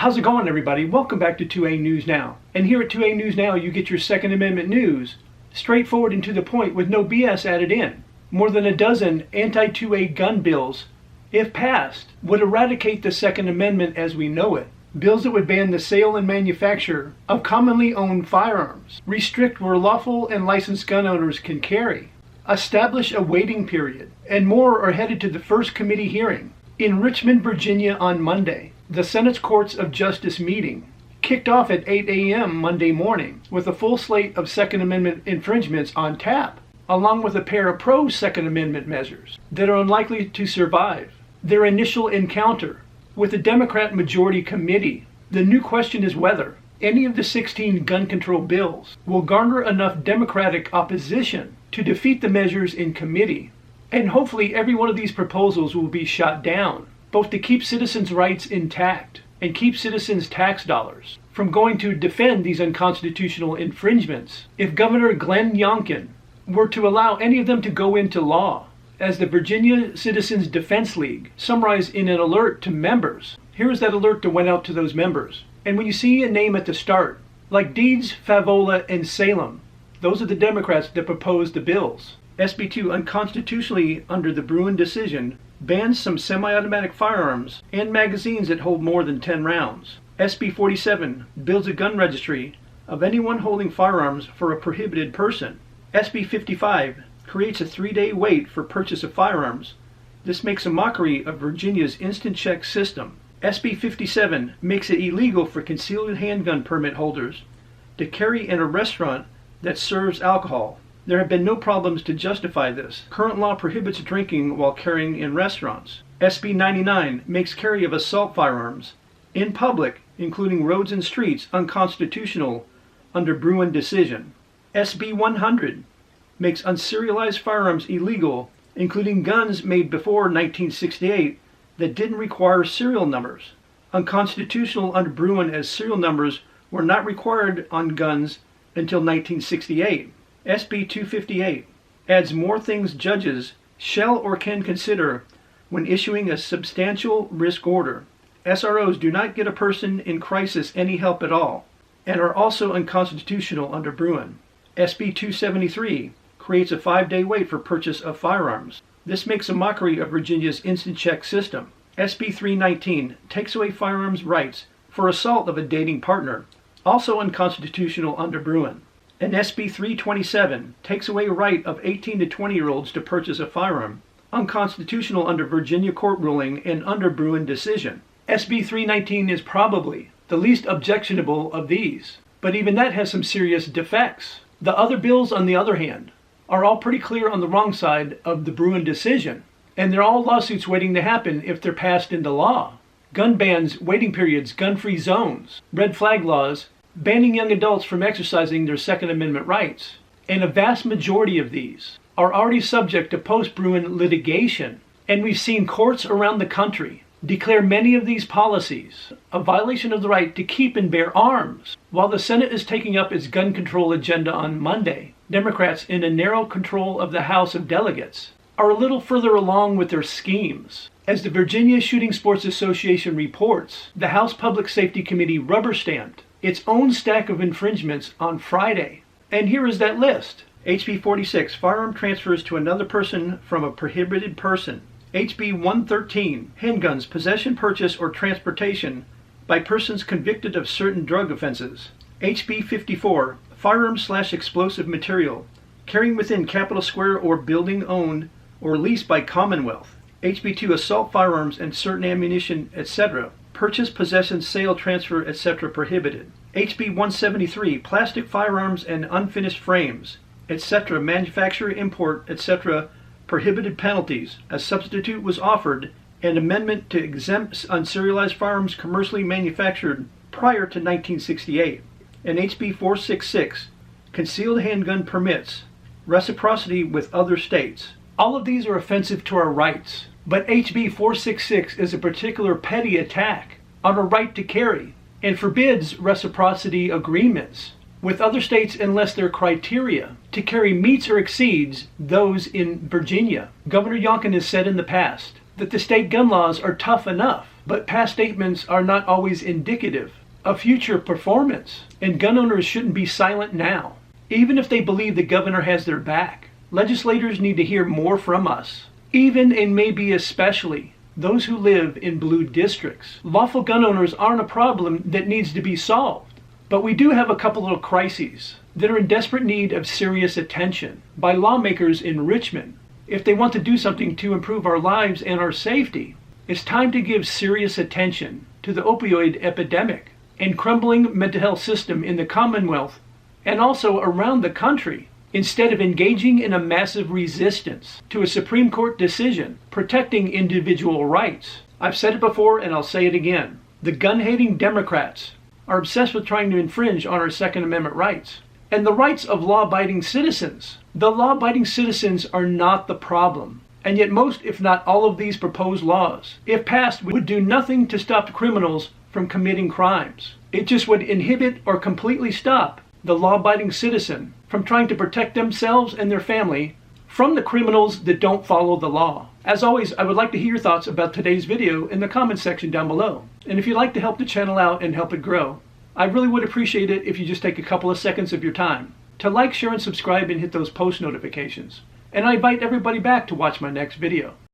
How's it going, everybody? Welcome back to 2A News Now. And here at 2A News Now, you get your Second Amendment news, straightforward and to the point with no BS added in. More than a dozen anti-2A gun bills, if passed, would eradicate the Second Amendment as we know it. Bills that would ban the sale and manufacture of commonly owned firearms, restrict where lawful and licensed gun owners can carry, establish a waiting period, and more are headed to the first committee hearing in Richmond, Virginia on Monday. The Senate's Courts of Justice meeting kicked off at 8 a.m. Monday morning with a full slate of Second Amendment infringements on tap, along with a pair of pro-Second Amendment measures that are unlikely to survive their initial encounter with the Democrat majority committee. The new question is whether any of the 16 gun control bills will garner enough Democratic opposition to defeat the measures in committee. And hopefully every one of these proposals will be shot down, both to keep citizens' rights intact and keep citizens' tax dollars from going to defend these unconstitutional infringements. If Governor Glenn Youngkin were to allow any of them to go into law, as the Virginia Citizens Defense League summarized in an alert to members. Here is that alert that went out to those members. And when you see a name at the start, like Deeds, Favola, and Salem, those are the Democrats that proposed the bills. SB 2 unconstitutionally, under the Bruin decision, bans some semi-automatic firearms and magazines that hold more than 10 rounds. SB 47 builds a gun registry of anyone holding firearms for a prohibited person. SB 55 creates a 3-day wait for purchase of firearms. This makes a mockery of Virginia's instant check system. SB 57 makes it illegal for concealed handgun permit holders to carry in a restaurant that serves alcohol. There have been no problems to justify this. Current law prohibits drinking while carrying in restaurants. SB 99 makes carry of assault firearms in public, including roads and streets, unconstitutional under Bruin decision. SB 100 makes unserialized firearms illegal, including guns made before 1968 that didn't require serial numbers. Unconstitutional under Bruin, as serial numbers were not required on guns until 1968. SB 258 adds more things judges shall or can consider when issuing a substantial risk order. SROs do not get a person in crisis any help at all, and are also unconstitutional under Bruin. SB 273 creates a 5-day wait for purchase of firearms. This makes a mockery of Virginia's instant check system. SB 319 takes away firearms rights for assault of a dating partner, also unconstitutional under Bruin. And SB 327 takes away right of 18 to 20-year-olds to purchase a firearm, unconstitutional under Virginia court ruling and under Bruin decision. SB 319 is probably the least objectionable of these, but even that has some serious defects. The other bills, on the other hand, are all pretty clear on the wrong side of the Bruin decision, and they're all lawsuits waiting to happen if they're passed into law. Gun bans, waiting periods, gun-free zones, red flag laws, banning young adults from exercising their Second Amendment rights, and a vast majority of these are already subject to post-Bruin litigation, and we've seen courts around the country declare many of these policies a violation of the right to keep and bear arms. While the Senate is taking up its gun control agenda on Monday, Democrats, in a narrow control of the House of Delegates, are a little further along with their schemes. As the Virginia Shooting Sports Association reports, the House Public Safety Committee rubber-stamped its own stack of infringements on Friday. And here is that list. HB 46, firearm transfers to another person from a prohibited person. HB 113, handguns, possession, purchase, or transportation by persons convicted of certain drug offenses. HB 54, firearm/explosive material, carrying within Capitol Square or building owned or leased by Commonwealth. HB 2, assault firearms and certain ammunition, etc. Purchase, possession, sale, transfer, etc. prohibited. HB 173, plastic firearms and unfinished frames, etc. Manufacture, import, etc. prohibited penalties. A substitute was offered, an amendment to exempt unserialized firearms commercially manufactured prior to 1968. And HB 466, concealed handgun permits, reciprocity with other states. All of these are offensive to our rights, but HB 466 is a particular petty attack on a right to carry and forbids reciprocity agreements with other states unless their criteria to carry meets or exceeds those in Virginia. Governor Youngkin has said in the past that the state gun laws are tough enough but past statements are not always indicative of future performance, and gun owners shouldn't be silent now. Even if they believe the governor has their back, legislators need to hear more from us, even and maybe especially those who live in blue districts. Lawful gun owners aren't a problem that needs to be solved, but we do have a couple of crises that are in desperate need of serious attention by lawmakers in Richmond. If they want to do something to improve our lives and our safety, it's time to give serious attention to the opioid epidemic and crumbling mental health system in the Commonwealth and also around the country, instead of engaging in a massive resistance to a Supreme Court decision protecting individual rights. I've said it before and I'll say it again. The gun-hating Democrats are obsessed with trying to infringe on our Second Amendment rights and the rights of law-abiding citizens. The law-abiding citizens are not the problem. And yet most, if not all of these proposed laws, if passed, would do nothing to stop criminals from committing crimes. It just would inhibit or completely stop the law-abiding citizen from trying to protect themselves and their family from the criminals that don't follow the law. As always, I would like to hear your thoughts about today's video in the comments section down below. And if you'd like to help the channel out and help it grow, I really would appreciate it if you just take a couple of seconds of your time to like, share, and subscribe and hit those post notifications. And I invite everybody back to watch my next video.